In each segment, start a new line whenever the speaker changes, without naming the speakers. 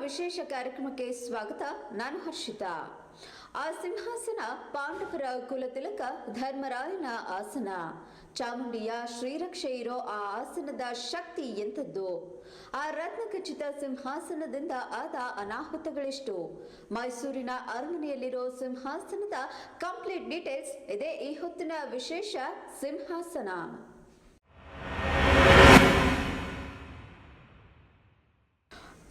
ವಿಶೇಷ ಕಾರ್ಯಕ್ರಮಕ್ಕೆ ಸ್ವಾಗತ. ನಾನು ಹರ್ಷಿತಾ. ಆ ಸಿಂಹಾಸನ ಪಾಂಡವರ ಕುಲತಿಲಕ ಧರ್ಮರಾಯನ ಆಸನ. ಚಾಮುಂಡಿಯ ಶ್ರೀರಕ್ಷೆ ಇರೋ ಆ ಆಸನದ ಶಕ್ತಿ ಎಂಥದ್ದು? ಆ ರತ್ನಖಚಿತ ಸಿಂಹಾಸನದಿಂದ ಆದ ಅನಾಹುತಗಳೆಷ್ಟು? ಮೈಸೂರಿನ ಅರಮನೆಯಲ್ಲಿರೋ ಸಿಂಹಾಸನದ ಕಂಪ್ಲೀಟ್ ಡೀಟೇಲ್ಸ್ ಇದೆ ಈ ಹೊತ್ತಿನ ವಿಶೇಷ ಸಿಂಹಾಸನ.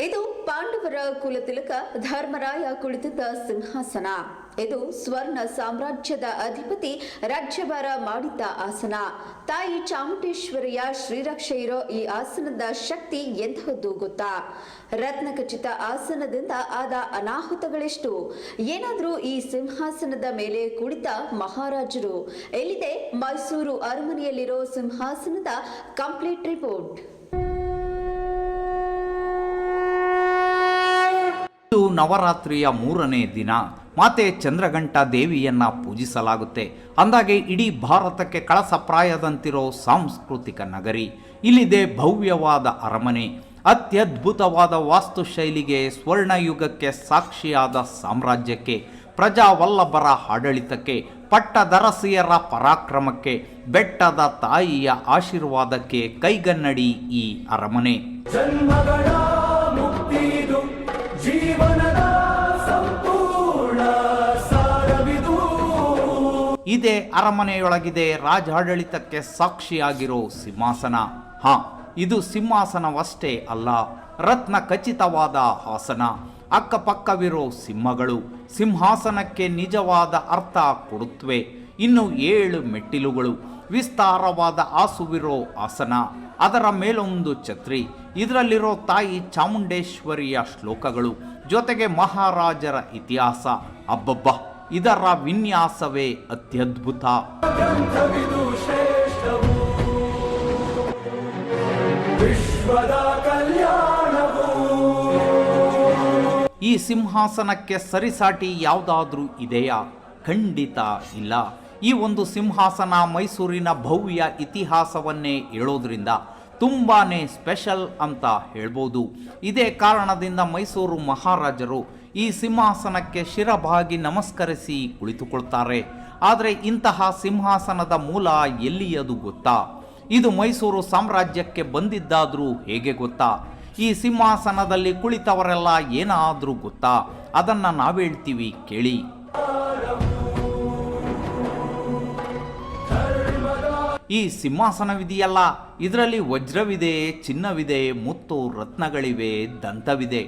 ಇದು ಪಾಂಡವರ ಕುಲತಿಲಕ ಧರ್ಮರಾಯ ಕುಳಿತಿದ್ದ ಸಿಂಹಾಸನ. ಇದು ಸ್ವರ್ಣ ಸಾಮ್ರಾಜ್ಯದ ಅಧಿಪತಿ ರಾಜ್ಯಭಾರ ಮಾಡಿದ್ದ ಆಸನ. ತಾಯಿ ಚಾಮುಂಡೇಶ್ವರಿಯ ಶ್ರೀರಕ್ಷೆ ಇರೋ ಈ ಆಸನದ ಶಕ್ತಿ ಎಂತಹದ್ದು ಗೊತ್ತಾ? ರತ್ನಖಚಿತ ಆಸನದಿಂದ ಆದ ಅನಾಹುತಗಳೆಷ್ಟು? ಏನಾದ್ರೂ ಈ ಸಿಂಹಾಸನದ ಮೇಲೆ ಕುಳಿತ ಮಹಾರಾಜರು? ಎಲ್ಲಿದೆ ಮೈಸೂರು ಅರಮನೆಯಲ್ಲಿರೋ ಸಿಂಹಾಸನದ ಕಂಪ್ಲೀಟ್ ರಿಪೋರ್ಟ್.
ನವರಾತ್ರಿಯ 3ನೇ ದಿನ ಮಾತೆ ಚಂದ್ರಘಂಟಾ ದೇವಿಯನ್ನ ಪೂಜಿಸಲಾಗುತ್ತೆ. ಅಂದಾಗೆ ಇಡೀ ಭಾರತಕ್ಕೆ ಕಳಸಪ್ರಾಯದಂತಿರೋ ಸಾಂಸ್ಕೃತಿಕ ನಗರಿ. ಇಲ್ಲಿದೆ ಭವ್ಯವಾದ ಅರಮನೆ, ಅತ್ಯದ್ಭುತವಾದ ವಾಸ್ತುಶೈಲಿಗೆ, ಸ್ವರ್ಣಯುಗಕ್ಕೆ ಸಾಕ್ಷಿಯಾದ ಸಾಮ್ರಾಜ್ಯಕ್ಕೆ, ಪ್ರಜಾವಲ್ಲಭರ ಆಡಳಿತಕ್ಕೆ, ಪಟ್ಟದರಸಿಯರ ಪರಾಕ್ರಮಕ್ಕೆ, ಬೆಟ್ಟದ ತಾಯಿಯ ಆಶೀರ್ವಾದಕ್ಕೆ ಕೈಗನ್ನಡಿ ಈ ಅರಮನೆ. ಇದೇ ಅರಮನೆಯೊಳಗಿದೆ ರಾಜಾಡಳಿತಕ್ಕೆ ಸಾಕ್ಷಿಯಾಗಿರೋ ಸಿಂಹಾಸನ. ಇದು ಸಿಂಹಾಸನವಷ್ಟೇ ಅಲ್ಲ, ರತ್ನ ಖಚಿತವಾದ ಆಸನ, ಅಕ್ಕಪಕ್ಕವಿರೋ ಸಿಂಹಗಳು ಸಿಂಹಾಸನಕ್ಕೆ ನಿಜವಾದ ಅರ್ಥ ಕೊಡುತ್ತವೆ. ಇನ್ನು 7 ಮೆಟ್ಟಿಲುಗಳು, ವಿಸ್ತಾರವಾದ ಆಸುವಿರೋ ಆಸನ, ಅದರ ಮೇಲೊಂದು ಛತ್ರಿ, ಇದರಲ್ಲಿರೋ ತಾಯಿ ಚಾಮುಂಡೇಶ್ವರಿಯ ಶ್ಲೋಕಗಳು, ಜೊತೆಗೆ ಮಹಾರಾಜರ ಇತಿಹಾಸ. ಅಬ್ಬಬ್ಬ, ಇದರ ವಿನ್ಯಾಸವೇ ಅತ್ಯದ್ಭುತ. ಈ ಸಿಂಹಾಸನಕ್ಕೆ ಸರಿಸಾಟಿ ಯಾವುದಾದ್ರೂ ಇದೆಯಾ? ಖಂಡಿತ ಇಲ್ಲ. ಈ ಒಂದು ಸಿಂಹಾಸನ ಮೈಸೂರಿನ ಭವ್ಯ ಇತಿಹಾಸವನ್ನೇ ಹೇಳೋದ್ರಿಂದ ತುಂಬಾನೇ ಸ್ಪೆಷಲ್ ಅಂತ ಹೇಳ್ಬೋದು. ಇದೇ ಕಾರಣದಿಂದ ಮೈಸೂರು ಮಹಾರಾಜರು ಈ ಸಿಂಹಾಸನಕ್ಕೆ ಶಿರಬಾಗಿ ನಮಸ್ಕರಿಸಿ ಕುಳಿತುಕೊಳ್ತಾರೆ. ಆದರೆ ಇಂತಹ ಸಿಂಹಾಸನದ ಮೂಲ ಎಲ್ಲಿಯದು ಗೊತ್ತಾ? ಇದು ಮೈಸೂರು ಸಾಮ್ರಾಜ್ಯಕ್ಕೆ ಬಂದಿದ್ದಾದ್ರೂ ಹೇಗೆ ಗೊತ್ತಾ? ಈ ಸಿಂಹಾಸನದಲ್ಲಿ ಕುಳಿತವರೆಲ್ಲ ಏನಾದ್ರೂ ಗೊತ್ತಾ? ಅದನ್ನ ನಾವೇಳ್ತೀವಿ ಕೇಳಿ. ಈ ಸಿಂಹಾಸನವಿದೆಯಲ್ಲ, ಇದರಲ್ಲಿ ವಜ್ರವಿದೆ, ಚಿನ್ನವಿದೆ, ಮುತ್ತು ರತ್ನಗಳಿವೆ, ದಂತವಿದೆ.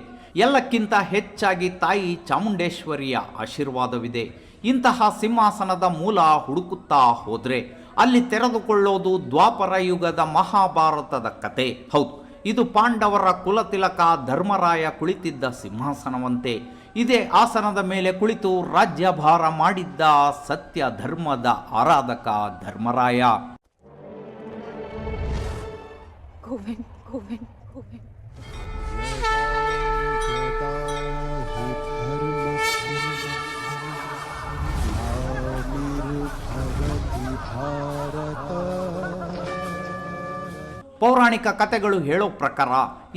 ಎಲ್ಲಕ್ಕಿಂತ ಹೆಚ್ಚಾಗಿ ತಾಯಿ ಚಾಮುಂಡೇಶ್ವರಿಯ ಆಶೀರ್ವಾದವಿದೆ. ಇಂತಹ ಸಿಂಹಾಸನದ ಮೂಲ ಹುಡುಕುತ್ತಾ ಹೋದ್ರೆ ಅಲ್ಲಿ ತೆರೆದುಕೊಳ್ಳೋದು ದ್ವಾಪರ ಯುಗದ ಮಹಾಭಾರತದ ಕತೆ. ಹೌದು, ಇದು ಪಾಂಡವರ ಕುಲತಿಲಕ ಧರ್ಮರಾಯ ಕುಳಿತಿದ್ದ ಸಿಂಹಾಸನವಂತೆ. ಇದೇ ಆಸನದ ಮೇಲೆ ಕುಳಿತು ರಾಜ್ಯಭಾರ ಮಾಡಿದ್ದ ಸತ್ಯ ಧರ್ಮದ ಆರಾಧಕ ಧರ್ಮರಾಯ. ಪೌರಾಣಿಕ ಕಥೆಗಳು ಹೇಳೋ ಪ್ರಕಾರ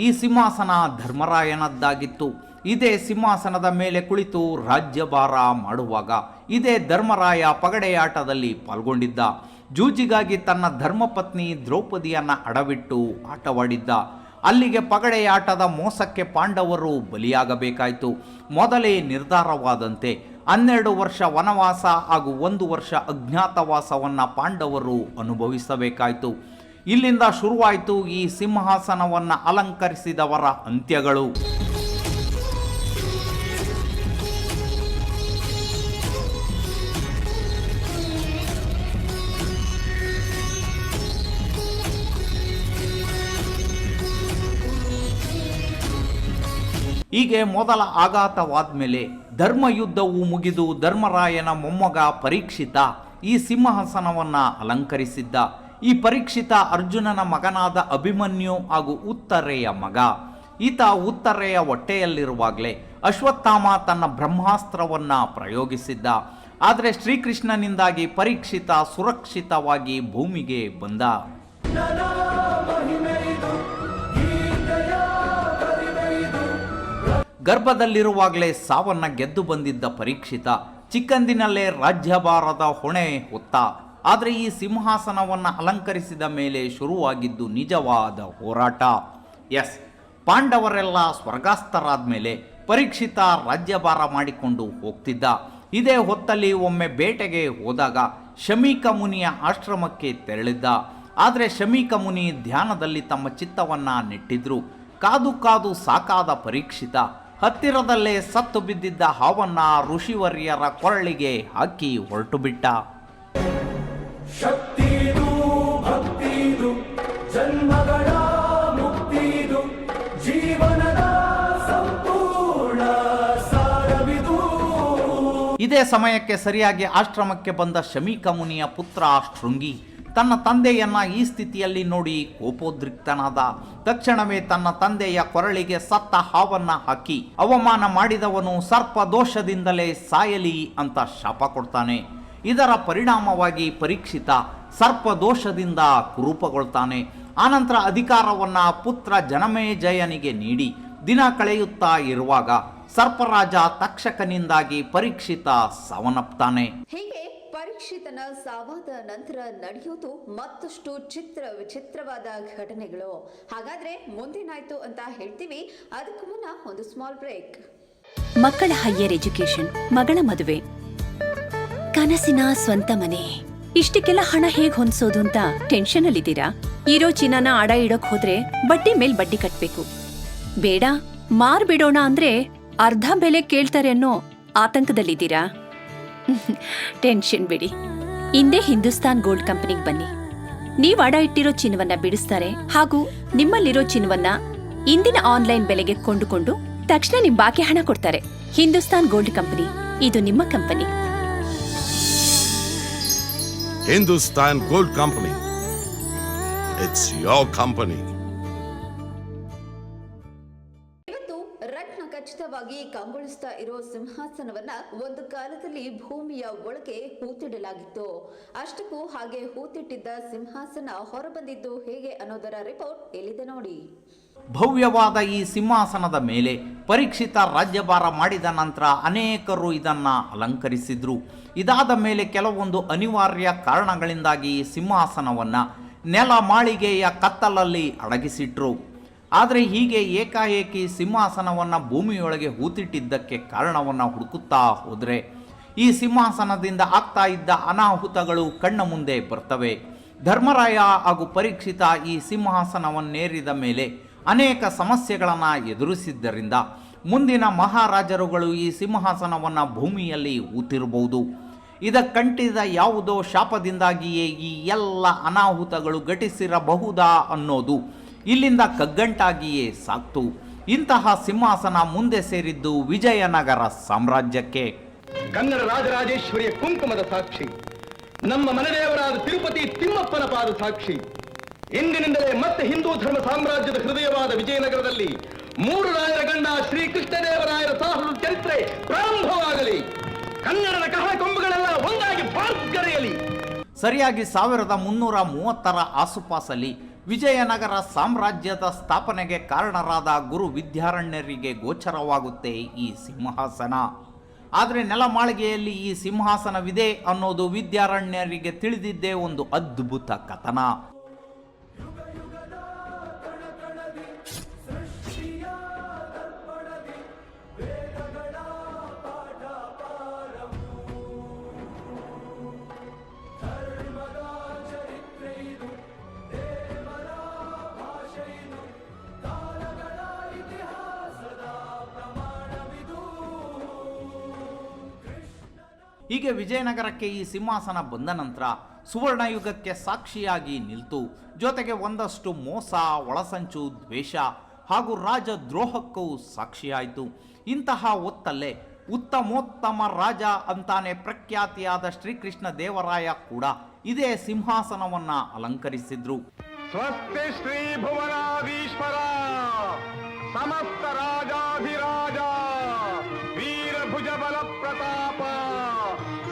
ಈ ಸಿಂಹಾಸನ ಧರ್ಮರಾಯನದ್ದಾಗಿತ್ತು. ಇದೇ ಸಿಂಹಾಸನದ ಮೇಲೆ ಕುಳಿತು ರಾಜ್ಯಭಾರ ಮಾಡುವಾಗ ಇದೇ ಧರ್ಮರಾಯ ಪಗಡೆಯಾಟದಲ್ಲಿ ಪಾಲ್ಗೊಂಡಿದ್ದ. ಜೂಜಿಗಾಗಿ ತನ್ನ ಧರ್ಮಪತ್ನಿ ದ್ರೌಪದಿಯನ್ನ ಅಡವಿಟ್ಟು ಆಟವಾಡಿದ್ದ. ಅಲ್ಲಿಗೆ ಪಗಡೆಯಾಟದ ಮೋಸಕ್ಕೆ ಪಾಂಡವರು ಬಲಿಯಾಗಬೇಕಾಯಿತು. ಮೊದಲೇ ನಿರ್ಧಾರವಾದಂತೆ 12 ವರ್ಷ ವನವಾಸ ಹಾಗೂ 1 ವರ್ಷ ಅಜ್ಞಾತವಾಸವನ್ನ ಪಾಂಡವರು ಅನುಭವಿಸಬೇಕಾಯಿತು. ಇಲ್ಲಿಂದ ಶುರುವಾಯಿತು ಈ ಸಿಂಹಾಸನವನ್ನ ಅಲಂಕರಿಸಿದವರ ಅಂತ್ಯಗಳು. ಹೀಗೆ ಮೊದಲ ಆಘಾತವಾದ್ಮೇಲೆ ಧರ್ಮಯುದ್ಧವು ಮುಗಿದು ಧರ್ಮರಾಯನ ಮೊಮ್ಮಗ ಪರೀಕ್ಷಿತ ಈ ಸಿಂಹಾಸನವನ್ನ ಅಲಂಕರಿಸಿದ್ದ. ಈ ಪರೀಕ್ಷಿತ ಅರ್ಜುನನ ಮಗನಾದ ಅಭಿಮನ್ಯು ಹಾಗೂ ಉತ್ತರೆಯ ಮಗ. ಈತ ಉತ್ತರೆಯ ಹೊಟ್ಟೆಯಲ್ಲಿರುವಾಗಲೇ ಅಶ್ವತ್ಥಾಮ ತನ್ನ ಬ್ರಹ್ಮಾಸ್ತ್ರವನ್ನ ಪ್ರಯೋಗಿಸಿದ್ದ. ಆದರೆ ಶ್ರೀಕೃಷ್ಣನಿಂದಾಗಿ ಪರೀಕ್ಷಿತ ಸುರಕ್ಷಿತವಾಗಿ ಭೂಮಿಗೆ ಬಂದ. ಗರ್ಭದಲ್ಲಿರುವಾಗಲೇ ಸಾವನ್ನ ಗೆದ್ದು ಬಂದಿದ್ದ ಪರೀಕ್ಷಿತ ಚಿಕ್ಕಂದಿನಲ್ಲೇ ರಾಜ್ಯಭಾರದ ಹೊಣೆ ಹೊತ್ತ. ಆದರೆ ಈ ಸಿಂಹಾಸನವನ್ನು ಅಲಂಕರಿಸಿದ ಮೇಲೆ ಶುರುವಾಗಿದ್ದು ನಿಜವಾದ ಹೋರಾಟ. ಎಸ್, ಪಾಂಡವರೆಲ್ಲ ಸ್ವರ್ಗಾಸ್ಥರಾದ ಮೇಲೆ ಪರೀಕ್ಷಿತ ರಾಜ್ಯಭಾರ ಮಾಡಿಕೊಂಡು ಹೋಗ್ತಿದ್ದ. ಇದೇ ಹೊತ್ತಲ್ಲಿ ಒಮ್ಮೆ ಬೇಟೆಗೆ ಹೋದಾಗ ಶಮೀಕ ಮುನಿಯ ಆಶ್ರಮಕ್ಕೆ ತೆರಳಿದ್ದ. ಆದರೆ ಶಮೀಕ ಮುನಿ ಧ್ಯಾನದಲ್ಲಿ ತಮ್ಮ ಚಿತ್ತವನ್ನ ನೆಟ್ಟಿದ್ರು. ಕಾದು ಕಾದು ಸಾಕಾದ ಪರೀಕ್ಷಿತ ಹತ್ತಿರದಲ್ಲೇ ಸತ್ತು ಬಿದ್ದಿದ್ದ ಹಾವನ್ನ ಋಷಿವರ್ಯರ ಕೊರಳಿಗೆ ಹಾಕಿ ಹೊರಟು ಬಿಟ್ಟ.
ಶಕ್ತಿದು ಭಕ್ತಿದು ಜನ್ಮಗಳ ಮುಕ್ತಿದು ಜೀವನದ ಸಂಪೂರ್ಣ ಸಾರವಿದು.
ಇದೇ ಸಮಯಕ್ಕೆ ಸರಿಯಾಗಿ ಆಶ್ರಮಕ್ಕೆ ಬಂದ ಶಮೀಕ ಮುನಿಯ ಪುತ್ರ ಶೃಂಗಿ ತನ್ನ ತಂದೆಯನ್ನ ಈ ಸ್ಥಿತಿಯಲ್ಲಿ ನೋಡಿ ಕೋಪೋದ್ರಿಕ್ತನಾದ. ತಕ್ಷಣವೇ ತನ್ನ ತಂದೆಯ ಕೊರಳಿಗೆ ಸತ್ತ ಹಾವನ್ನ ಹಾಕಿ ಅವಮಾನ ಮಾಡಿದವನು ಸರ್ಪ ದೋಷದಿಂದಲೇ ಸಾಯಲಿ ಅಂತ ಶಾಪ ಕೊಡ್ತಾನೆ. ಇದರ ಪರಿಣಾಮವಾಗಿ ಪರೀಕ್ಷಿತ ಸರ್ಪದೋಷದಿಂದ ಕುರೂಪಗೊಳ್ತಾನೆ. ಆನಂತರ ಅಧಿಕಾರವನ್ನ ಪುತ್ರ ಜನಮೇಜಯನಿಗೆ ನೀಡಿ ದಿನ ಕಳೆಯುತ್ತಾ ಇರುವಾಗ ಸರ್ಪರಾಜ ತಕ್ಷಕನಿಂದಾಗಿ ಪರೀಕ್ಷಿತ ಸಾವನ್ನಪ್ತಾನೆ.
ಹೀಗೆ ಪರೀಕ್ಷಿತನ ಸಾವಾದ ನಂತರ ನಡೆಯುವುದು ಮತ್ತಷ್ಟು ವಿಚಿತ್ರವಾದ ಘಟನೆಗಳು. ಹಾಗಾದ್ರೆ ಮುಂದೇನಾಯ್ತು ಅಂತ ಹೇಳ್ತೀವಿ. ಅದಕ್ಕೂ ಮುನ್ನ ಒಂದು ಸ್ಮಾಲ್ ಬ್ರೇಕ್.
ಮಕ್ಕಳ ಹೈಯರ್ ಎಜುಕೇಶನ್, ಮಗಳ ಮದುವೆ, ಕನಸಿನ ಸ್ವಂತ ಮನೆ, ಇಷ್ಟಕ್ಕೆಲ್ಲ ಹಣ ಹೇಗ್ ಹೊಂದ್ಸೋದು ಅಂತ ಟೆನ್ಷನ್ ಅಲ್ಲಿದ್ದೀರಾ? ಇರೋ ಚಿನ್ನನ ಅಡ ಇಡೋಕ್ ಹೋದ್ರೆ ಬಡ್ಡಿ ಮೇಲ್ ಬಡ್ಡಿ ಕಟ್ಬೇಕು. ಬೇಡ, ಮಾರ್ಬಿಡೋಣ ಅಂದ್ರೆ ಅರ್ಧ ಬೆಲೆ ಕೇಳ್ತಾರೆ ಅನ್ನೋ ಆತಂಕದಲ್ಲಿದ್ದೀರಾ? ಟೆನ್ಷನ್ ಬಿಡಿ, ಇಂದೇ ಹಿಂದೂಸ್ತಾನ್ ಗೋಲ್ಡ್ ಕಂಪನಿಗೆ ಬನ್ನಿ. ನೀವ್ ಅಡ ಇಟ್ಟಿರೋ ಚಿನ್ನವನ್ನ ಬಿಡಿಸ್ತಾರೆ ಹಾಗೂ ನಿಮ್ಮಲ್ಲಿರೋ ಚಿನ್ನವನ್ನ ಇಂದಿನ ಆನ್ಲೈನ್ ಬೆಲೆಗೆ ಕೊಂಡುಕೊಂಡು ತಕ್ಷಣ ನಿಮ್ ಬಾಕಿ ಹಣ ಕೊಡ್ತಾರೆ. ಹಿಂದೂಸ್ತಾನ್ ಗೋಲ್ಡ್ ಕಂಪನಿ, ಇದು ನಿಮ್ಮ company.
Hindustan Gold Company. It's your company.
ಇವತ್ತು ರತ್ನ ಖಚಿತವಾಗಿ ಕಂಗೊಳಿಸ್ತಾ ಇರೋ ಸಿಂಹಾಸನವನ್ನ ಒಂದು ಕಾಲದಲ್ಲಿ ಭೂಮಿಯ ಒಳಗೆ ಹೂತಿಡಲಾಗಿತ್ತು. ಅಷ್ಟಕ್ಕೂ ಹಾಗೆ ಹೂತಿಟ್ಟಿದ್ದ ಸಿಂಹಾಸನ ಹೊರಬಂದಿದ್ದು ಹೇಗೆ ಅನ್ನೋದರ ರಿಪೋರ್ಟ್ ಇಲ್ಲಿದೆ ನೋಡಿ.
ಭವ್ಯವಾದ ಈ ಸಿಂಹಾಸನದ ಮೇಲೆ ಪರೀಕ್ಷಿತ ರಾಜ್ಯಭಾರ ಮಾಡಿದ ನಂತರ ಅನೇಕರು ಇದನ್ನ ಅಲಂಕರಿಸಿದ್ರು. ಇದಾದ ಮೇಲೆ ಕೆಲವೊಂದು ಅನಿವಾರ್ಯ ಕಾರಣಗಳಿಂದಾಗಿ ಈ ಸಿಂಹಾಸನವನ್ನ ನೆಲ ಮಾಳಿಗೆಯ ಕತ್ತಲಲ್ಲಿ ಅಡಗಿಸಿಟ್ರು. ಆದರೆ ಹೀಗೆ ಏಕಾಏಕಿ ಸಿಂಹಾಸನವನ್ನ ಭೂಮಿಯೊಳಗೆ ಹೂತಿಟ್ಟಿದ್ದಕ್ಕೆ ಕಾರಣವನ್ನ ಹುಡುಕುತ್ತಾ ಹೋದ್ರೆ ಈ ಸಿಂಹಾಸನದಿಂದ ಆಗ್ತಾ ಇದ್ದ ಅನಾಹುತಗಳು ಕಣ್ಣ ಮುಂದೆ ಬರ್ತವೆ. ಧರ್ಮರಾಯ ಹಾಗೂ ಪರೀಕ್ಷಿತ ಈ ಸಿಂಹಾಸನವನ್ನೇರಿದ ಮೇಲೆ ಅನೇಕ ಸಮಸ್ಯೆಗಳನ್ನು ಎದುರಿಸಿದ್ದರಿಂದ ಮುಂದಿನ ಮಹಾರಾಜರುಗಳು ಈ ಸಿಂಹಾಸನವನ್ನು ಭೂಮಿಯಲ್ಲಿ ಹೂತಿರಬಹುದು. ಇದಕ್ಕಂಟಿದ ಯಾವುದೋ ಶಾಪದಿಂದಾಗಿಯೇ ಈ ಎಲ್ಲ ಅನಾಹುತಗಳು ಘಟಿಸಿರಬಹುದಾ ಅನ್ನೋದು ಇಲ್ಲಿಂದ ಕಗ್ಗಂಟಾಗಿಯೇ ಸಾಕ್ತು. ಇಂತಹ ಸಿಂಹಾಸನ ಮುಂದೆ ಸೇರಿದ್ದು ವಿಜಯನಗರ ಸಾಮ್ರಾಜ್ಯಕ್ಕೆ.
ಕನ್ನಡ ರಾಜರಾಜೇಶ್ವರಿಯ ಕುಂಕುಮದ ಸಾಕ್ಷಿ, ನಮ್ಮ ಮನೆದೇವರಾದ ತಿರುಪತಿ ತಿಮ್ಮಪ್ಪನ ಪಾದ ಸಾಕ್ಷಿ. ಇಂದಿನಿಂದಲೇ ಮತ್ತೆ ಹಿಂದೂ ಧರ್ಮ ಸಾಮ್ರಾಜ್ಯದ ಹೃದಯವಾದ ವಿಜಯನಗರದಲ್ಲಿ 3 ರಾಯರ ಗಂಡ ಶ್ರೀ ಕೃಷ್ಣದೇವರಾಯರ ಸಾಹಸದ ಚರಿತ್ರೆ ಪ್ರಾರಂಭವಾಗಲಿ. ಕನ್ನಡದ ಕಹಳ ಕೊಂಬುಗಳೆಲ್ಲ ಒಂದಾಗಿ ಪಾರ್ಗರೆಯಲಿ.
ಸರಿಯಾಗಿ 1330ರ ಆಸುಪಾಸಲ್ಲಿ ವಿಜಯನಗರ ಸಾಮ್ರಾಜ್ಯದ ಸ್ಥಾಪನೆಗೆ ಕಾರಣರಾದ ಗುರು ವಿದ್ಯಾರಣ್ಯರಿಗೆ ಗೋಚರವಾಗುತ್ತೆ ಈ ಸಿಂಹಾಸನ. ಆದರೆ ನೆಲಮಾಳಿಗೆಯಲ್ಲಿ ಈ ಸಿಂಹಾಸನವಿದೆ ಅನ್ನೋದು ವಿದ್ಯಾರಣ್ಯರಿಗೆ ತಿಳಿದಿದ್ದೇ ಒಂದು ಅದ್ಭುತ ಕಥನ. ಹೀಗೆ ವಿಜಯನಗರಕ್ಕೆ ಈ ಸಿಂಹಾಸನ ಬಂದ ನಂತರ ಸುವರ್ಣಯುಗಕ್ಕೆ ಸಾಕ್ಷಿಯಾಗಿ ನಿಲ್ತು. ಜೊತೆಗೆ ಒಂದಷ್ಟು ಮೋಸ, ಒಳಸಂಚು, ದ್ವೇಷ ಹಾಗೂ ರಾಜದ್ರೋಹಕ್ಕೂ ಸಾಕ್ಷಿಯಾಯಿತು. ಇಂತಹ ಹೊತ್ತಲ್ಲೇ ಉತ್ತಮೋತ್ತಮ ರಾಜ ಅಂತಾನೆ ಪ್ರಖ್ಯಾತಿಯಾದ ಶ್ರೀಕೃಷ್ಣ ದೇವರಾಯ ಕೂಡ ಇದೇ ಸಿಂಹಾಸನವನ್ನ ಅಲಂಕರಿಸಿದ್ರು.
ಸ್ವಸ್ತಿ ಶ್ರೀ ಭುವನಾಧೀಶ್ವರ ಸಮಸ್ತ ರಾಜಾಧಿರಾಜ ವೀರಭುಜ ಬಲ ಪ್ರತಾಪ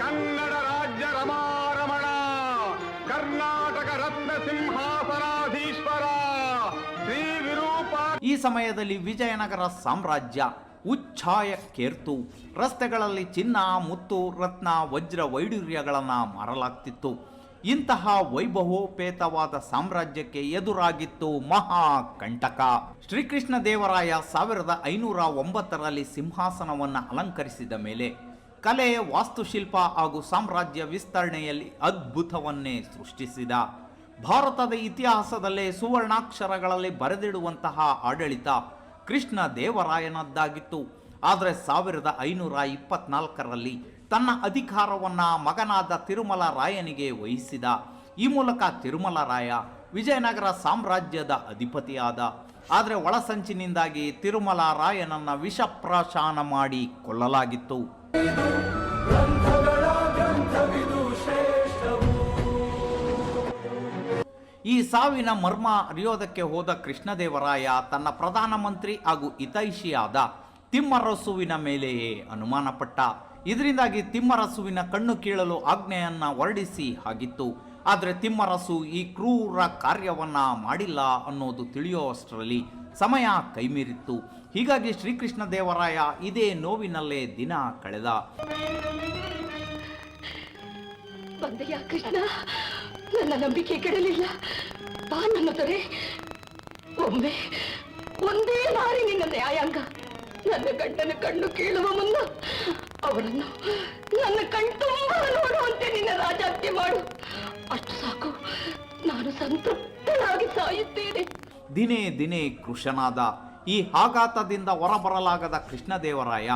ಕನ್ನಡ ರಾಜ್ಯ ರಮಾರಮಣ ಕರ್ನಾಟಕ ರತ್ನ ಸಿಂಹಾಸನಾಧೀಶ್ವರ ಶ್ರೀ ವಿರೂಪ.
ಈ ಸಮಯದಲ್ಲಿ ವಿಜಯನಗರ ಸಾಮ್ರಾಜ್ಯ ಉಚ್ಛಾಯಕ್ಕೇರ್ತು. ರಸ್ತೆಗಳಲ್ಲಿ ಚಿನ್ನ, ಮುತ್ತು, ರತ್ನ, ವಜ್ರ ವೈಡೂರ್ಯಗಳನ್ನು ಮಾರಲಾಗ್ತಿತ್ತು. ಇಂತಹ ವೈಭವೋಪೇತವಾದ ಸಾಮ್ರಾಜ್ಯಕ್ಕೆ ಎದುರಾಗಿತ್ತು ಮಹಾಕಂಟಕ. ಶ್ರೀಕೃಷ್ಣ ದೇವರಾಯ 1509ರಲ್ಲಿ ಸಿಂಹಾಸನವನ್ನು ಅಲಂಕರಿಸಿದ ಮೇಲೆ ಕಲೆ, ವಾಸ್ತುಶಿಲ್ಪ ಹಾಗೂ ಸಾಮ್ರಾಜ್ಯ ವಿಸ್ತರಣೆಯಲ್ಲಿ ಅದ್ಭುತವನ್ನೇ ಸೃಷ್ಟಿಸಿದ. ಭಾರತದ ಇತಿಹಾಸದಲ್ಲೇ ಸುವರ್ಣಾಕ್ಷರಗಳಲ್ಲಿ ಬರೆದಿಡುವಂತಹ ಆಡಳಿತ ಕೃಷ್ಣ ದೇವರಾಯನದ್ದಾಗಿತ್ತು. ಆದರೆ 1524ರಲ್ಲಿ ತನ್ನ ಅಧಿಕಾರವನ್ನು ಮಗನಾದ ತಿರುಮಲ ರಾಯನಿಗೆ ವಹಿಸಿದ. ಈ ಮೂಲಕ ತಿರುಮಲ ರಾಯ ವಿಜಯನಗರ ಸಾಮ್ರಾಜ್ಯದ ಅಧಿಪತಿಯಾದ. ಆದರೆ ಒಳಸಂಚಿನಿಂದಾಗಿ ತಿರುಮಲ ರಾಯನನ್ನ ವಿಷಪ್ರಾಶನ ಮಾಡಿ ಕೊಲ್ಲಲಾಗಿತ್ತು. ಈ ಸಾವಿನ ಮರ್ಮ ಅರಿಯೋದಕ್ಕೆ ಹೋದ ಕೃಷ್ಣದೇವರಾಯ ತನ್ನ ಪ್ರಧಾನಮಂತ್ರಿ ಹಾಗೂ ಹಿತೈಷಿಯಾದ ತಿಮ್ಮರಸುವಿನ ಮೇಲೆಯೇ ಅನುಮಾನಪಟ್ಟ. ಇದರಿಂದಾಗಿ ತಿಮ್ಮರಸುವಿನ ಕಣ್ಣು ಕೀಳಲು ಆಜ್ಞೆಯನ್ನ ಹೊರಡಿಸಿ ಆಗಿತ್ತು. ಆದರೆ ತಿಮ್ಮರಸು ಈ ಕ್ರೂರ ಕಾರ್ಯವನ್ನ ಮಾಡಿಲ್ಲ ಅನ್ನೋದು ತಿಳಿಯುವಷ್ಟರಲ್ಲಿ ಸಮಯ ಕೈಮೀರಿತ್ತು. ಹೀಗಾಗಿ ಶ್ರೀಕೃಷ್ಣ ದೇವರಾಯ ಇದೇ ನೋವಿನಲ್ಲೇ ದಿನ ಕಳೆದ.
ಬಂದೆಯ ಕೃಷ್ಣ, ನನ್ನ ನಂಬಿಕೆ ಕೆಡಲಿಲ್ಲ. ಬಾ ನನ್ನ ದೊರೆ, ಒಮ್ಮೆ ಒಂದೇ ಬಾರಿ ನಿನ್ನ ನ್ಯಾಯಾಂಗ ನನ್ನ ಗಂಡನ ಕಣ್ಣು ಕೀಳುವ ಮುನ್ನ ಅವರನ್ನು ನನ್ನ ಕಣ್ತುಂಬ ನೋಡುವಂತೆ ನಿನ್ನ ರಾಜಾಜ್ಞೆ ಮಾಡು. ಅಷ್ಟು ಸಾಕು, ನಾನು ಸಂತೃಪ್ತನಾಗಿ ಸಾಯುತ್ತೇನೆ.
ದಿನೇ ದಿನೇ ಕೃಶನಾದ. ಈ ಆಘಾತದಿಂದ ಹೊರಬರಲಾಗದ ಕೃಷ್ಣದೇವರಾಯ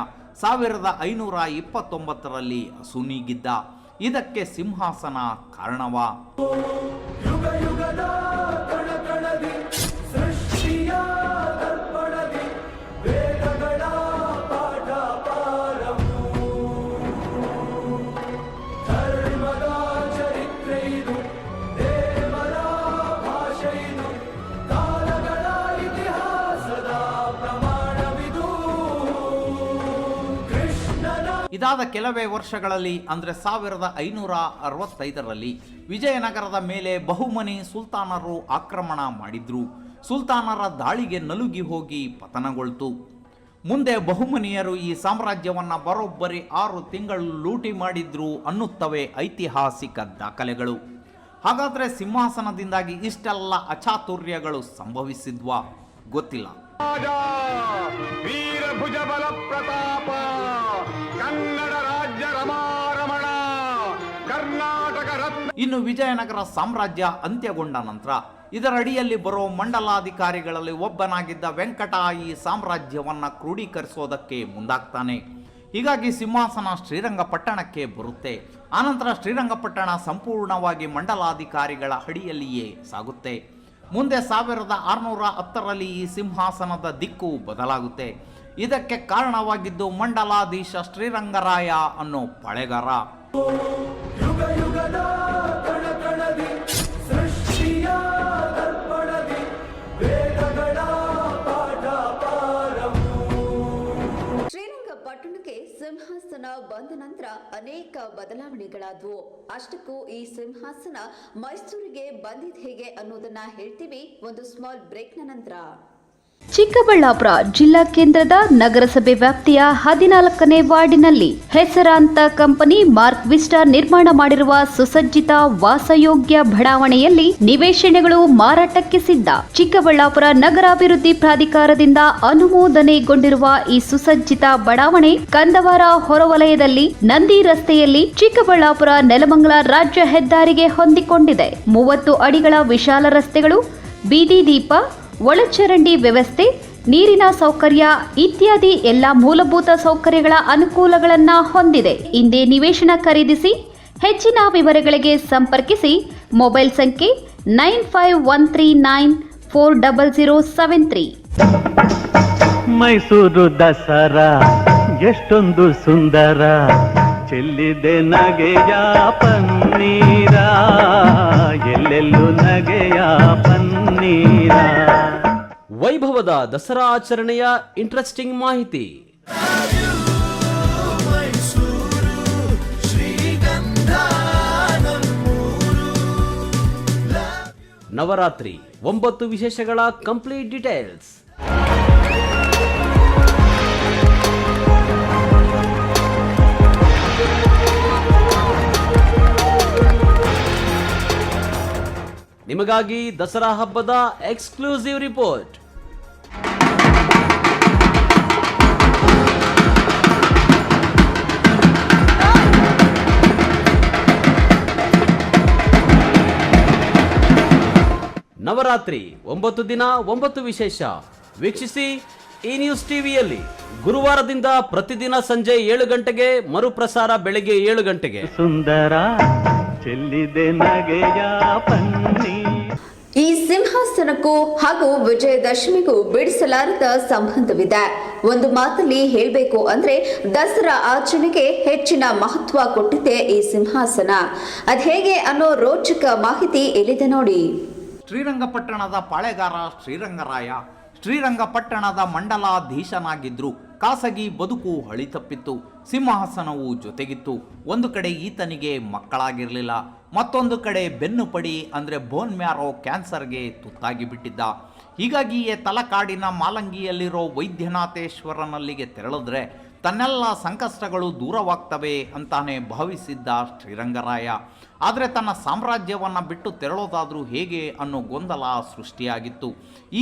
1529ರಲ್ಲಿ ಅಸುನೀಗಿದ್ದ. ಇದಕ್ಕೆ ಸಿಂಹಾಸನ ಕಾರಣವ.
ಯುಗ ಯುಗದ ಕಣಕಣದಿ ಸೃಷ್ಟಿಯ ದರ್ಪಣದಿ ವೇದಗಳ ಪಾಠ ಪಾರವು. ಧರ್ಮದ ಚರಿತ್ರೆ ಇದು, ದೇವರ ಭಾಷೆ ಇದು, ಕಾಲಗಳ ಇತಿಹಾಸದ ಪ್ರಮಾಣವಿದು. ಕೃಷ್ಣನ
ಇದಾದ ಕೆಲವೇ ವರ್ಷಗಳಲ್ಲಿ ಅಂದರೆ 1565ರಲ್ಲಿ ವಿಜಯನಗರದ ಮೇಲೆ ಬಹುಮನಿ ಸುಲ್ತಾನರು ಆಕ್ರಮಣ ಮಾಡಿದ್ರು. ಸುಲ್ತಾನರ ದಾಳಿಗೆ ನಲುಗಿ ಹೋಗಿ ಪತನಗೊಳ್ತು. ಮುಂದೆ ಬಹುಮನಿಯರು ಈ ಸಾಮ್ರಾಜ್ಯವನ್ನ ಬರೋಬ್ಬರಿ 6 ತಿಂಗಳು ಲೂಟಿ ಮಾಡಿದ್ರು ಅನ್ನುತ್ತವೆ ಐತಿಹಾಸಿಕ ದಾಖಲೆಗಳು. ಹಾಗಾದ್ರೆ ಸಿಂಹಾಸನದಿಂದಾಗಿ ಇಷ್ಟೆಲ್ಲ ಅಚಾತುರ್ಯಗಳು ಸಂಭವಿಸಿದ್ವಾ? ಗೊತ್ತಿಲ್ಲ.
ವೀರಭುಜ ಬಲ ಪ್ರತಾಪ, ಕನ್ನಡ ರಾಜ್ಯ ರಮಾರಮಣ, ಕರ್ನಾಟಕ ರತ್ನ.
ಇನ್ನು ವಿಜಯನಗರ ಸಾಮ್ರಾಜ್ಯ ಅಂತ್ಯಗೊಂಡ ನಂತರ ಇದರ ಅಡಿಯಲ್ಲಿ ಬರೋ ಮಂಡಲಾಧಿಕಾರಿಗಳಲ್ಲಿ ಒಬ್ಬನಾಗಿದ್ದ ವೆಂಕಟ ಈ ಸಾಮ್ರಾಜ್ಯವನ್ನ ಕ್ರೋಢೀಕರಿಸೋದಕ್ಕೆ ಮುಂದಾಗ್ತಾನೆ. ಹೀಗಾಗಿ ಸಿಂಹಾಸನ ಶ್ರೀರಂಗಪಟ್ಟಣಕ್ಕೆ ಬರುತ್ತೆ. ಆನಂತರ ಶ್ರೀರಂಗಪಟ್ಟಣ ಸಂಪೂರ್ಣವಾಗಿ ಮಂಡಲಾಧಿಕಾರಿಗಳ ಅಡಿಯಲ್ಲಿಯೇ ಸಾಗುತ್ತೆ. ಮುಂದೆ 1610ರಲ್ಲಿ ಈ ಸಿಂಹಾಸನದ ದಿಕ್ಕು ಬದಲಾಗುತ್ತೆ. ಇದಕ್ಕೆ ಕಾರಣವಾಗಿದ್ದು ಮಂಡಲಾಧೀಶ ಶ್ರೀರಂಗರಾಯ ಅನ್ನೋ ಪಾಳೆಗಾರ.
ಯುಗ ಯುಗದ ಕಣಕಣದಿ ಸೃಷ್ಟಿಯ ದರ್ಪಣದಿ ವೇದಗಳ ಪಾಠ ಪಾರವು.
ಶ್ರೀರಂಗಪಟ್ಟಣಕ್ಕೆ ಸಿಂಹಾಸನ ಬಂದ ನಂತರ ಅನೇಕ ಬದಲಾವಣೆಗಳಾದವು. ಅಷ್ಟಕ್ಕೂ ಈ ಸಿಂಹಾಸನ ಮೈಸೂರಿಗೆ ಬಂದಿದ್ ಹೇಗೆ ಅನ್ನೋದನ್ನ ಹೇಳ್ತೀವಿ ಒಂದು ಸ್ಮಾಲ್ ಬ್ರೇಕ್ನ ನಂತರ.
ಚಿಕ್ಕಬಳ್ಳಾಪುರ ಜಿಲ್ಲಾ ಕೇಂದ್ರದ ನಗರಸಭೆ ವ್ಯಾಪ್ತಿಯ 14ನೇ ವಾರ್ಡಿನಲ್ಲಿ ಹೆಸರಾಂತ ಕಂಪನಿ ಮಾರ್ಕ್ ವಿಸ್ಟಾ ನಿರ್ಮಾಣ ಮಾಡಿರುವ ಸುಸಜ್ಜಿತ ವಾಸಯೋಗ್ಯ ಬಡಾವಣೆಯಲ್ಲಿ ನಿವೇಶನಗಳು ಮಾರಾಟಕ್ಕೆ ಸಿದ್ಧ. ಚಿಕ್ಕಬಳ್ಳಾಪುರ ನಗರಾಭಿವೃದ್ಧಿ ಪ್ರಾಧಿಕಾರದಿಂದ ಅನುಮೋದನೆಗೊಂಡಿರುವ ಈ ಸುಸಜ್ಜಿತ ಬಡಾವಣೆ ಕಂದವಾರ ಹೊರವಲಯದಲ್ಲಿ ನಂದಿ ರಸ್ತೆಯಲ್ಲಿ ಚಿಕ್ಕಬಳ್ಳಾಪುರ ನೆಲಮಂಗಲ ರಾಜ್ಯ ಹೆದ್ದಾರಿಗೆ ಹೊಂದಿಕೊಂಡಿದೆ. 30 ಅಡಿಗಳ ವಿಶಾಲ ರಸ್ತೆಗಳು, ಬೀದಿ ದೀಪ, ಒಳಚರಂಡಿ ವ್ಯವಸ್ಥೆ, ನೀರಿನ ಸೌಕರ್ಯ ಇತ್ಯಾದಿ ಎಲ್ಲ ಮೂಲಭೂತ ಸೌಕರ್ಯಗಳ ಅನುಕೂಲಗಳನ್ನ ಹೊಂದಿದೆ. ಇಂದೇ ನಿವೇಶನ ಖರೀದಿಸಿ. ಹೆಚ್ಚಿನ ವಿವರಗಳಿಗೆ ಸಂಪರ್ಕಿಸಿ. ಮೊಬೈಲ್ ಸಂಖ್ಯೆ 9513940073.
ಮೈಸೂರು ದಸರಾ ಎಷ್ಟೊಂದು ಸುಂದರ, ಚೆಲ್ಲಿದೆ ನಗೆಯ ಪನ್ನೀರ, ಎಲ್ಲೆಲ್ಲೂ ನಗೆಯ ಪನ್ನೀರ.
ವೈಭವದ ದಸರಾ ಆಚರಣೆಯ ಇಂಟ್ರೆಸ್ಟಿಂಗ್ ಮಾಹಿತಿ. ನವರಾತ್ರಿ 9 ವಿಶೇಷಗಳ ಕಂಪ್ಲೀಟ್ ಡೀಟೇಲ್ಸ್. ನಿಮಗಾಗಿ ದಸರಾ ಹಬ್ಬದ ಎಕ್ಸ್ಕ್ಲೂಸಿವ್ ರಿಪೋರ್ಟ್. ನವರಾತ್ರಿ 9 ದಿನ 9 ವಿಶೇಷ ವೀಕ್ಷಿಸಿ ಈ ನ್ಯೂಸ್ ಟಿವಿಯಲ್ಲಿ. ಗುರುವಾರದಿಂದ ಪ್ರತಿದಿನ ಸಂಜೆ 7 ಗಂಟೆಗೆ, ಮರುಪ್ರಸಾರ ಬೆಳಗ್ಗೆ 7 ಗಂಟೆಗೆ.
ಸುಂದರ ಚೆಲ್ಲಿದೆ ನಗೆಯ ಪನ್ನಿ.
ಈ ಸಿಂಹಾಸನಕ್ಕೂ ಹಾಗೂ ವಿಜಯದಶಮಿಗೂ ಬಿಡಿಸಲಾರದ ಸಂಬಂಧವಿದೆ. ಒಂದು ಮಾತಲ್ಲಿ ಹೇಳಬೇಕು ಅಂದ್ರೆ ದಸರಾ ಆಚರಣೆಗೆ ಹೆಚ್ಚಿನ ಮಹತ್ವ ಕೊಟ್ಟಿದೆ ಈ ಸಿಂಹಾಸನ. ಅದ್ಹೇಗೆ ಅನ್ನೋ ರೋಚಕ ಮಾಹಿತಿ ಇಲ್ಲಿದೆ ನೋಡಿ.
ಶ್ರೀರಂಗಪಟ್ಟಣದ ಪಾಳೆಗಾರ ಶ್ರೀರಂಗರಾಯ ಶ್ರೀರಂಗಪಟ್ಟಣದ ಮಂಡಲಾಧೀಶನಾಗಿದ್ರು. ಖಾಸಗಿ ಬದುಕು ಹಳಿತಪ್ಪಿತ್ತು. ಸಿಂಹಾಸನವು ಜೊತೆಗಿತ್ತು. ಒಂದು ಕಡೆ ಈತನಿಗೆ ಮಕ್ಕಳಾಗಿರಲಿಲ್ಲ, ಮತ್ತೊಂದು ಕಡೆ ಬೆನ್ನು ಪಡಿ ಅಂದರೆ ಬೋನ್ ಮ್ಯಾರೋ ಕ್ಯಾನ್ಸರ್ಗೆ ತುತ್ತಾಗಿ ಬಿಟ್ಟಿದ್ದ. ಹೀಗಾಗಿಯೇ ತಲಕಾಡಿನ ಮಾಲಂಗಿಯಲ್ಲಿರೋ ವೈದ್ಯನಾಥೇಶ್ವರನಲ್ಲಿಗೆ ತೆರಳಿದ್ರೆ ತನ್ನೆಲ್ಲ ಸಂಕಷ್ಟಗಳು ದೂರವಾಗ್ತವೆ ಅಂತಾನೆ ಭಾವಿಸಿದ್ದ ಶ್ರೀರಂಗರಾಯ. ಆದರೆ ತನ್ನ ಸಾಮ್ರಾಜ್ಯವನ್ನು ಬಿಟ್ಟು ತೆರಳೋದಾದರೂ ಹೇಗೆ ಅನ್ನೋ ಗೊಂದಲ ಸೃಷ್ಟಿಯಾಗಿತ್ತು.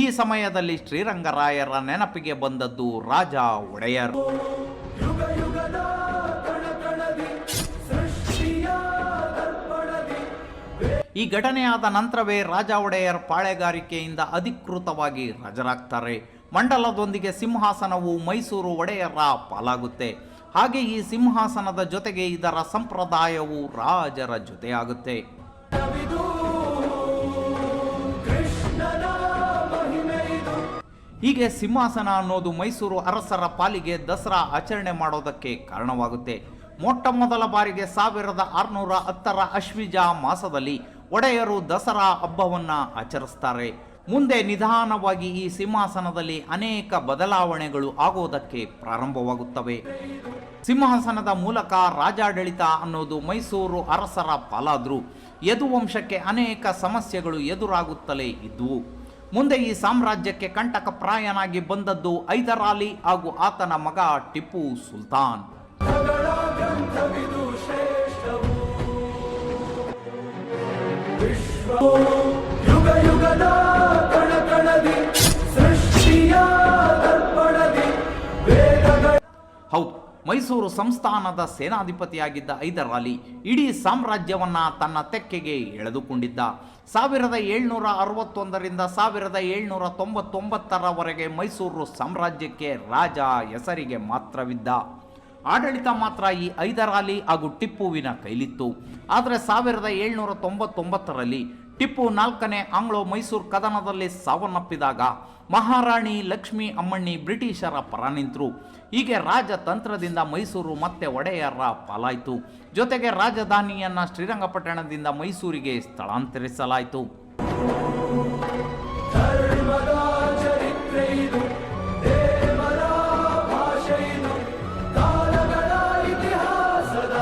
ಈ ಸಮಯದಲ್ಲಿ ಶ್ರೀರಂಗರಾಯರ ನೆನಪಿಗೆ ಬಂದದ್ದು ರಾಜ ಒಡೆಯರ್.
ಯುಗ ಯುಗದ ಕಣಕಣದಿ ಸೃಷ್ಟಿಯ ದರ್ಪಣದಿ.
ಈ ಘಟನೆಯಾದ ನಂತರವೇ ರಾಜ ಒಡೆಯರ್ ಪಾಳೆಗಾರಿಕೆಯಿಂದ ಅಧಿಕೃತವಾಗಿ ರಾಜರಾಗ್ತಾರೆ. ಮಂಡಲದೊಂದಿಗೆ ಸಿಂಹಾಸನವು ಮೈಸೂರು ಒಡೆಯರ ಪಾಲಾಗುತ್ತೆ. ಹಾಗೆ ಈ ಸಿಂಹಾಸನದ ಜೊತೆಗೆ ಇದರ ಸಂಪ್ರದಾಯವು ರಾಜರ ಜೊತೆಯಾಗುತ್ತೆ. ಹೀಗೆ ಸಿಂಹಾಸನ ಅನ್ನೋದು ಮೈಸೂರು ಅರಸರ ಪಾಲಿಗೆ ದಸರಾ ಆಚರಣೆ ಮಾಡೋದಕ್ಕೆ ಕಾರಣವಾಗುತ್ತೆ. ಮೊಟ್ಟ ಮೊದಲ ಬಾರಿಗೆ 1610 ಅಶ್ವಿಜ ಮಾಸದಲ್ಲಿ ಒಡೆಯರು ದಸರಾ ಹಬ್ಬವನ್ನ ಆಚರಿಸ್ತಾರೆ. ಮುಂದೆ ನಿಧಾನವಾಗಿ ಈ ಸಿಂಹಾಸನದಲ್ಲಿ ಅನೇಕ ಬದಲಾವಣೆಗಳು ಆಗೋದಕ್ಕೆ ಪ್ರಾರಂಭವಾಗುತ್ತವೆ. ಸಿಂಹಾಸನದ ಮೂಲಕ ರಾಜಾಡಳಿತ ಅನ್ನೋದು ಮೈಸೂರು ಅರಸರ ಪಾಲಾದ್ರೂ ಯದುವಂಶಕ್ಕೆ ಅನೇಕ ಸಮಸ್ಯೆಗಳು ಎದುರಾಗುತ್ತಲೇ ಇದ್ವು. ಮುಂದೆ ಈ ಸಾಮ್ರಾಜ್ಯಕ್ಕೆ ಕಂಟಕಪ್ರಾಯನಾಗಿ ಬಂದದ್ದು ಹೈದರಾಲಿ ಹಾಗೂ ಆತನ ಮಗ ಟಿಪ್ಪು ಸುಲ್ತಾನ್.
ಯುಗ ಯುಗದ ಕಣಕಣದಿ ಸೃಷ್ಟಿಯ ದರ್ಪಣದಿ.
ಹೌದು, ಮೈಸೂರು ಸಂಸ್ಥಾನದ ಸೇನಾಧಿಪತಿಯಾಗಿದ್ದ ಹೈದರಾಲಿ ಇಡೀ ಸಾಮ್ರಾಜ್ಯವನ್ನ ತನ್ನ ತೆಕ್ಕೆಗೆ ಎಳೆದುಕೊಂಡಿದ್ದ. 1761ರಿಂದ 1799ರವರೆಗೆ ಮೈಸೂರು ಸಾಮ್ರಾಜ್ಯಕ್ಕೆ ರಾಜ ಹೆಸರಿಗೆ ಮಾತ್ರವಿದ್ದ. ಆಡಳಿತ ಮಾತ್ರ ಈ ಹೈದರಾಲಿ ಹಾಗೂ ಟಿಪ್ಪುವಿನ ಕೈಲಿತ್ತು. ಆದರೆ 1799ರಲ್ಲಿ ಟಿಪ್ಪು 4ನೇ ಆಂಗ್ಲೋ ಮೈಸೂರು ಕದನದಲ್ಲಿ ಸಾವನ್ನಪ್ಪಿದಾಗ ಮಹಾರಾಣಿ ಲಕ್ಷ್ಮೀ ಅಮ್ಮಣ್ಣಿ ಬ್ರಿಟಿಷರ ಪರ ನಿಂತರು. ಹೀಗೆ ರಾಜತಂತ್ರದಿಂದ ಮೈಸೂರು ಮತ್ತೆ ಒಡೆಯರ ಪಾಲಾಯಿತು. ಜೊತೆಗೆ ರಾಜಧಾನಿಯನ್ನ ಶ್ರೀರಂಗಪಟ್ಟಣದಿಂದ ಮೈಸೂರಿಗೆ ಸ್ಥಳಾಂತರಿಸಲಾಯಿತು.
ಧರ್ಮದ ಚರಿತ್ರೆ ಇದು, ದೇವರ ಭಾಷೆ ಇದು, ಕಾಲಗಳ ಇತಿಹಾಸದ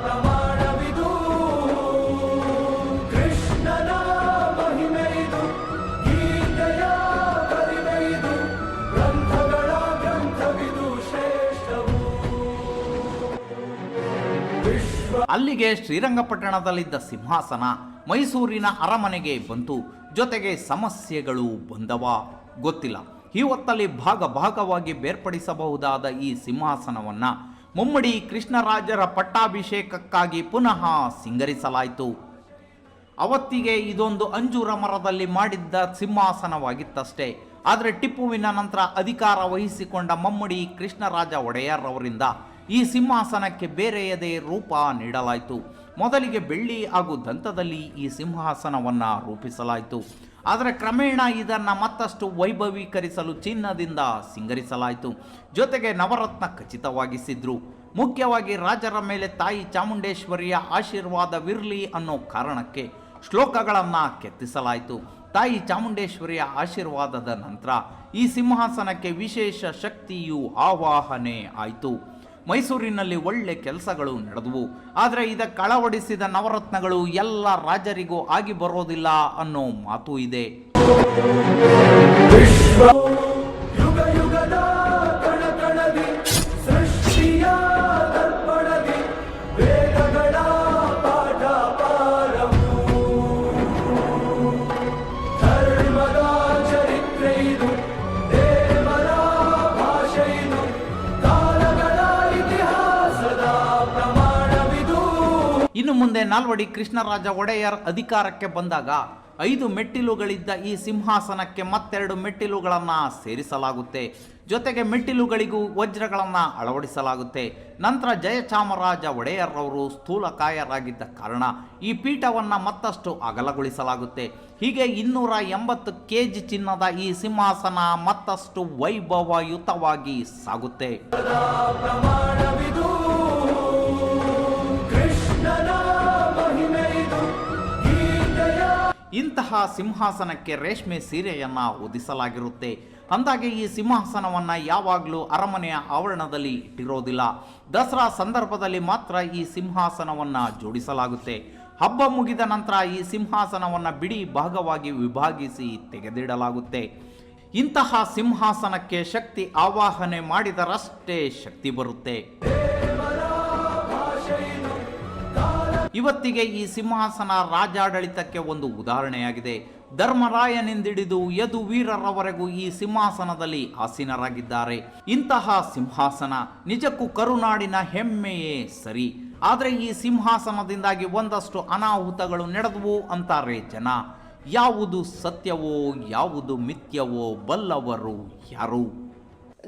ಪ್ರಮಾಣವಿದು. ಕೃಷ್ಣನ ಮಹಿಮೆ ಇದು, ಗೀತೆಯ ಕರಿಮೆ ಇದು, ಗ್ರಂಥಗಳ ಗ್ರಂಥವಿದು ಶ್ರೇಷ್ಠವು.
ಅಲ್ಲಿಗೆ ಶ್ರೀರಂಗಪಟ್ಟಣದಲ್ಲಿದ್ದ ಸಿಂಹಾಸನ ಮೈಸೂರಿನ ಅರಮನೆಗೆ ಬಂತು. ಜೊತೆಗೆ ಸಮಸ್ಯೆಗಳು ಬಂದವ ಗೊತ್ತಿಲ್ಲ. ಈ ಹೊತ್ತಲ್ಲಿ ಭಾಗವಾಗಿ ಬೇರ್ಪಡಿಸಬಹುದಾದ ಈ ಸಿಂಹಾಸನವನ್ನ ಮುಮ್ಮಡಿ ಕೃಷ್ಣರಾಜರ ಪಟ್ಟಾಭಿಷೇಕಕ್ಕಾಗಿ ಪುನಃ ಸಿಂಗರಿಸಲಾಯಿತು. ಅವತ್ತಿಗೆ ಇದೊಂದು ಅಂಜೂರ ಮರದಲ್ಲಿ ಮಾಡಿದ್ದ ಸಿಂಹಾಸನವಾಗಿತ್ತಷ್ಟೇ. ಆದರೆ ಟಿಪ್ಪುವಿನ ನಂತರ ಅಧಿಕಾರ ವಹಿಸಿಕೊಂಡ ಮುಮ್ಮಡಿ ಕೃಷ್ಣರಾಜ ಒಡೆಯರ್ ಅವರಿಂದ ಈ ಸಿಂಹಾಸನಕ್ಕೆ ಬೇರೆಯದೇ ರೂಪ ನೀಡಲಾಯಿತು. ಮೊದಲಿಗೆ ಬೆಳ್ಳಿ ಹಾಗೂ ದಂತದಲ್ಲಿ ಈ ಸಿಂಹಾಸನವನ್ನ ರೂಪಿಸಲಾಯಿತು. ಆದರೆ ಕ್ರಮೇಣ ಇದನ್ನು ಮತ್ತಷ್ಟು ವೈಭವೀಕರಿಸಲು ಚಿನ್ನದಿಂದ ಸಿಂಗರಿಸಲಾಯಿತು. ಜೊತೆಗೆ ನವರತ್ನ ಖಚಿತವಾಗಿಸಿದ್ರು. ಮುಖ್ಯವಾಗಿ ರಾಜರ ಮೇಲೆ ತಾಯಿ ಚಾಮುಂಡೇಶ್ವರಿಯ ಆಶೀರ್ವಾದವಿರಲಿ ಅನ್ನೋ ಕಾರಣಕ್ಕೆ ಶ್ಲೋಕಗಳನ್ನು ಕೆತ್ತಿಸಲಾಯಿತು. ತಾಯಿ ಚಾಮುಂಡೇಶ್ವರಿಯ ಆಶೀರ್ವಾದದ ನಂತರ ಈ ಸಿಂಹಾಸನಕ್ಕೆ ವಿಶೇಷ ಶಕ್ತಿಯು ಆವಾಹನೆ ಆಯಿತು. ಮೈಸೂರಿನಲ್ಲಿ ಒಳ್ಳೆ ಕೆಲಸಗಳು ನಡೆದವು. ಆದರೆ ಇದಕ್ಕೆ ಅಳವಡಿಸಿದ ನವರತ್ನಗಳು ಎಲ್ಲ ರಾಜರಿಗೂ ಆಗಿ ಬರೋದಿಲ್ಲ ಅನ್ನೋ ಮಾತು ಇದೆ.
ಯುಗ ಯುಗದ ಕಣಕಣದಿ ಸೃಷ್ಟಿಯ ದರ್ಪಣದಿ. ವೇದಗಳ ಪಾಠ ಪಾರವು
ಇನ್ನು ಮುಂದೆ ನಾಲ್ವಡಿ ಕೃಷ್ಣರಾಜ ಒಡೆಯರ್ ಅಧಿಕಾರಕ್ಕೆ ಬಂದಾಗ 5 ಮೆಟ್ಟಿಲುಗಳಿದ್ದ ಈ ಸಿಂಹಾಸನಕ್ಕೆ ಮತ್ತೆರಡು ಮೆಟ್ಟಿಲುಗಳನ್ನು ಸೇರಿಸಲಾಗುತ್ತೆ. ಜೊತೆಗೆ ಮೆಟ್ಟಿಲುಗಳಿಗೂ ವಜ್ರಗಳನ್ನು ಅಳವಡಿಸಲಾಗುತ್ತೆ. ನಂತರ ಜಯಚಾಮರಾಜ ಒಡೆಯರ್ ಅವರು ಸ್ಥೂಲಕಾಯರಾಗಿದ್ದ ಕಾರಣ ಈ ಪೀಠವನ್ನು ಮತ್ತಷ್ಟು ಅಗಲಗೊಳಿಸಲಾಗುತ್ತೆ. ಹೀಗೆ 280 kg ಚಿನ್ನದ ಈ ಸಿಂಹಾಸನ ಮತ್ತಷ್ಟು ವೈಭವಯುತವಾಗಿ ಸಾಗುತ್ತೆ.
ಪ್ರಮಾಣವಿದು ಕೃಷ್ಣನ ಮಹಿಮೆಯಿದು ಗೀತೆಯ
ಇಂತಹ ಸಿಂಹಾಸನಕ್ಕೆ ರೇಷ್ಮೆ ಸೀರೆಯನ್ನ ಹೊದಿಸಲಾಗಿರುತ್ತೆ. ಅಂದಾಗೆ ಈ ಸಿಂಹಾಸನವನ್ನ ಯಾವಾಗಲೂ ಅರಮನೆಯ ಆವರಣದಲ್ಲಿ ಇಟ್ಟಿರೋದಿಲ್ಲ. ದಸರಾ ಸಂದರ್ಭದಲ್ಲಿ ಮಾತ್ರ ಈ ಸಿಂಹಾಸನವನ್ನ ಜೋಡಿಸಲಾಗುತ್ತೆ. ಹಬ್ಬ ಮುಗಿದ ನಂತರ ಈ ಸಿಂಹಾಸನವನ್ನ ಬಿಡಿ ಭಾಗವಾಗಿ ವಿಭಾಗಿಸಿ ತೆಗೆದಿಡಲಾಗುತ್ತೆ. ಇಂತಹ ಸಿಂಹಾಸನಕ್ಕೆ ಶಕ್ತಿ ಆವಾಹನೆ ಮಾಡಿದರಷ್ಟೇ ಶಕ್ತಿ ಬರುತ್ತೆ. ಇವತ್ತಿಗೆ ಈ ಸಿಂಹಾಸನ ರಾಜಾಡಳಿತಕ್ಕೆ ಒಂದು ಉದಾಹರಣೆಯಾಗಿದೆ. ಧರ್ಮರಾಯನಿಂದಿಡಿದು ಯದುವೀರರವರೆಗೂ ಈ ಸಿಂಹಾಸನದಲ್ಲಿ ಆಸೀನರಾಗಿದ್ದಾರೆ. ಇಂತಹ ಸಿಂಹಾಸನ ನಿಜಕ್ಕೂ ಕರುನಾಡಿನ ಹೆಮ್ಮೆಯೇ ಸರಿ. ಆದರೆ ಈ ಸಿಂಹಾಸನದಿಂದಾಗಿ ಒಂದಷ್ಟು ಅನಾಹುತಗಳು ನಡೆದವು ಅಂತಾರೆ ಜನ. ಯಾವುದು ಸತ್ಯವೋ ಯಾವುದು ಮಿಥ್ಯವೋ ಬಲ್ಲವರು ಯಾರು?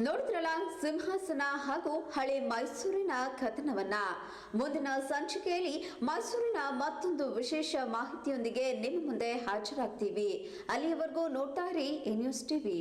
ನೋಡಿದ್ರಲ್ಲ ಸಿಂಹಾಸನ ಹಾಗೂ ಹಳೆ ಮೈಸೂರಿನ ಕಥನವನ್ನ. ಮುಂದಿನ ಸಂಚಿಕೆಯಲ್ಲಿ ಮೈಸೂರಿನ ಮತ್ತೊಂದು ವಿಶೇಷ ಮಾಹಿತಿಯೊಂದಿಗೆ ನಿಮ್ಮ ಮುಂದೆ ಹಾಜರಾಗ್ತೀವಿ. ಅಲ್ಲಿಯವರೆಗೂ ನೋಡ್ತಾ ಇರಿ ನ್ಯೂಸ್ ಟಿವಿ.